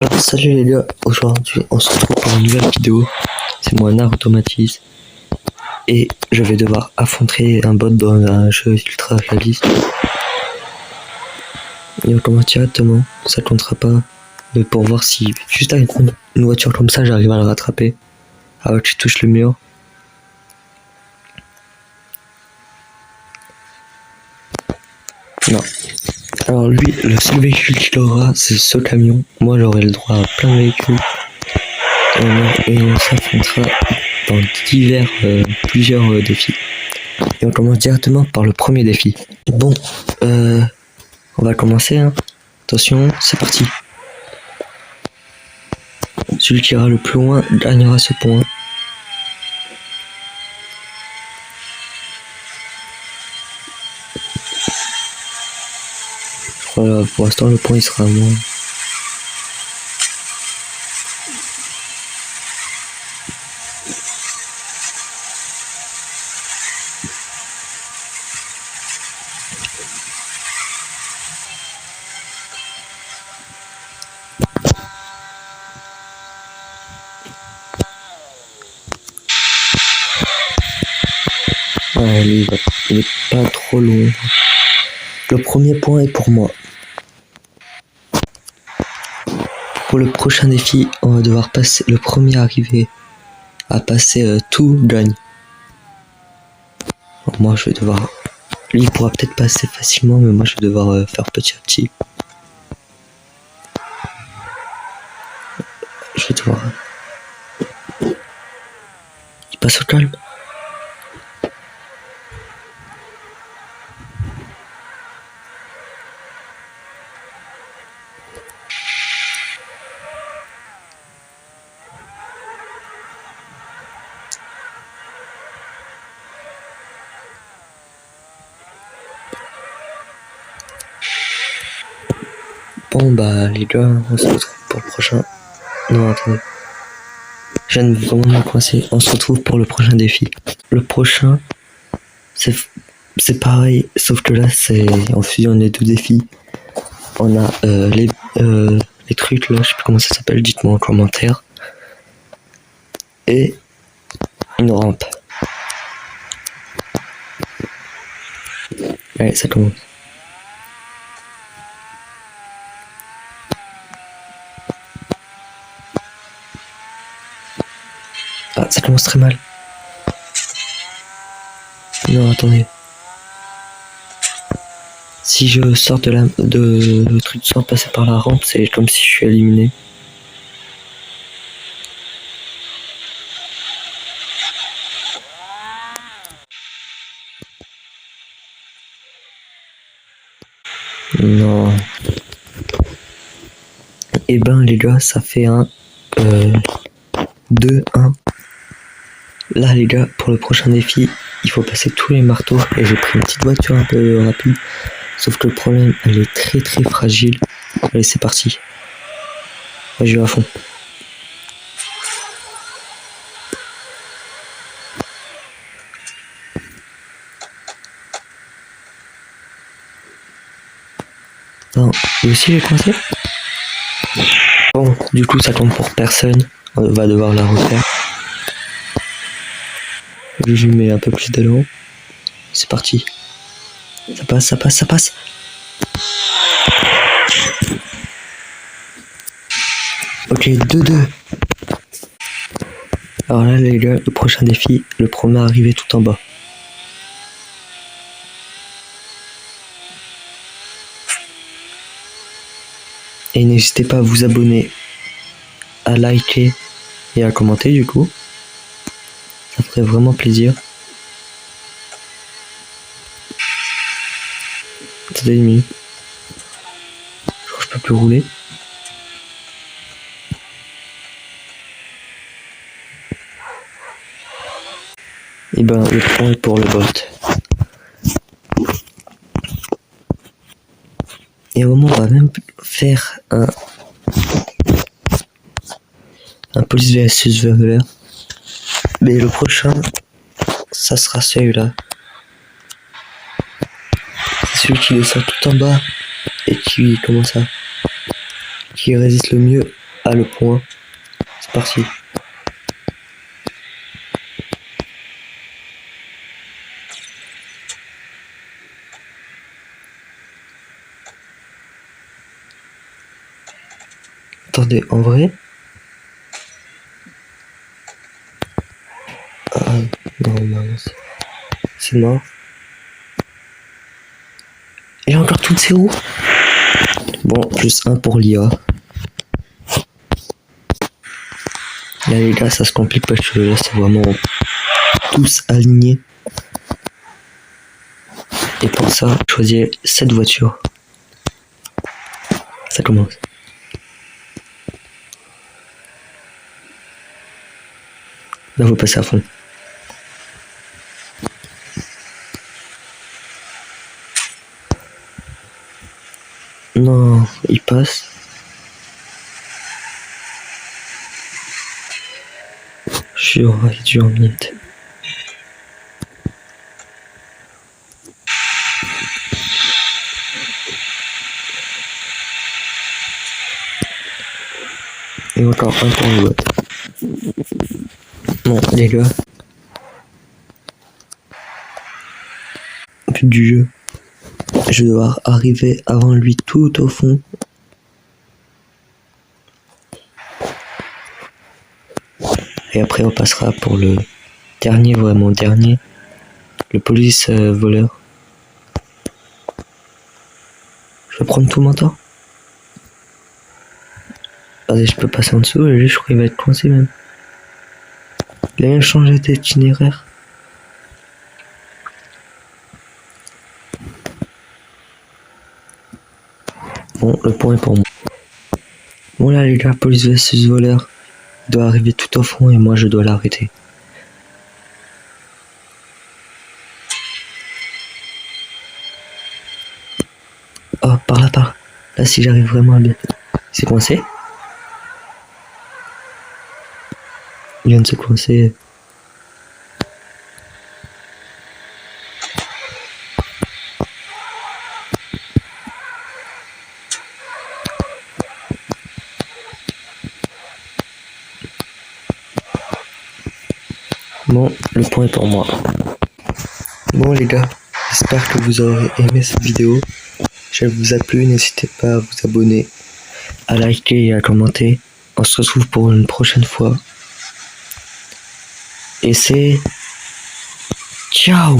Alors salut les gars, aujourd'hui on se retrouve pour une nouvelle vidéo. C'est moi Narutomatise et je vais devoir affronter un bot dans un jeu ultra réaliste. Et on commence directement, ça comptera pas, mais pour voir si juste avec une voiture comme ça j'arrive à le rattraper avant qu'il touche le mur. Non. Alors lui, le seul véhicule qu'il aura c'est ce camion. Moi j'aurai le droit à plein de véhicules. Et on s'affrontera dans plusieurs défis. Et on commence directement par le premier défi. Bon, on va commencer. Hein. Attention, c'est parti. Celui qui ira le plus loin gagnera ce point. Voilà, pour l'instant le point il sera à moi. Ouais, lui, il est pas trop long. Le premier point est pour moi. Pour le prochain défi, on va devoir passer. Le premier arrivé à passer tout gagne. Alors moi, je vais devoir. Lui, il pourra peut-être passer facilement, mais moi, je vais devoir faire petit à petit. Je vais devoir. Il passe au calme. Bon bah les gars, on se retrouve pour le prochain. Non attendez. Je viens de vraiment me coincer. On se retrouve pour le prochain défi. Le prochain, c'est pareil, sauf que là c'est en fusion les deux défis. On a les trucs là, je sais plus comment ça s'appelle, dites-moi en commentaire. Et une rampe. Allez, ça commence. Ah, ça commence très mal. Non, attendez. Si je sors de le truc sans passer par la rampe, c'est comme si je suis éliminé. Non. Et ben les gars, ça fait un 2-1. Là les gars, pour le prochain défi, il faut passer tous les marteaux. Et j'ai pris une petite voiture un peu rapide. Sauf que le problème, elle est très très fragile. Allez, c'est parti. Moi, je vais à fond. Non, lui aussi il est coincé. Bon, du coup ça compte pour personne. On va devoir la refaire. Je lui mets un peu plus d'élan. C'est parti. Ça passe, ça passe, ça passe. Ok, 2-2. Alors là les gars, le prochain défi, le premier arrivé tout en bas. Et n'hésitez pas à vous abonner, à liker et à commenter du coup. Ça ferait vraiment plaisir. Attendez une minute. Je crois que je peux plus rouler. Et ben le point est pour le bot. Et au moment on va même faire un police vs vert. Mais le prochain, ça sera celui-là. C'est celui qui descend tout en bas et qui résiste le mieux a le point. C'est parti. Attendez, en vrai? Ah non, mince. C'est mort. Il a encore toutes ses roues. Bon, plus 1 pour l'IA. Là les gars, ça se complique parce que là c'est vraiment tous alignés. Et pour ça, choisir cette voiture. Ça commence. Là vous passez à fond. Non, il passe. Je suis dû en minute. Et encore un pour le vote. Bon les gars. But du jeu. Je vais devoir arriver avant lui tout au fond. Et après on passera pour le dernier, vraiment dernier. Le police voleur. Je vais prendre tout mon temps. Allez, je peux passer en dessous et lui je crois qu'il va être coincé même. Il a même changé d'itinéraire. Bon, le point est pour moi. Bon là les gars, police versus voleur doit arriver tout au fond et moi je dois l'arrêter. Oh, par là, par là. Là si j'arrive vraiment à bien. C'est coincé. Il vient de se coincer. Bon, le point est pour moi. Bon les gars, j'espère que vous aurez aimé cette vidéo. Si elle vous a plu, n'hésitez pas à vous abonner, à liker et à commenter. On se retrouve pour une prochaine fois. Et c'est... Ciao!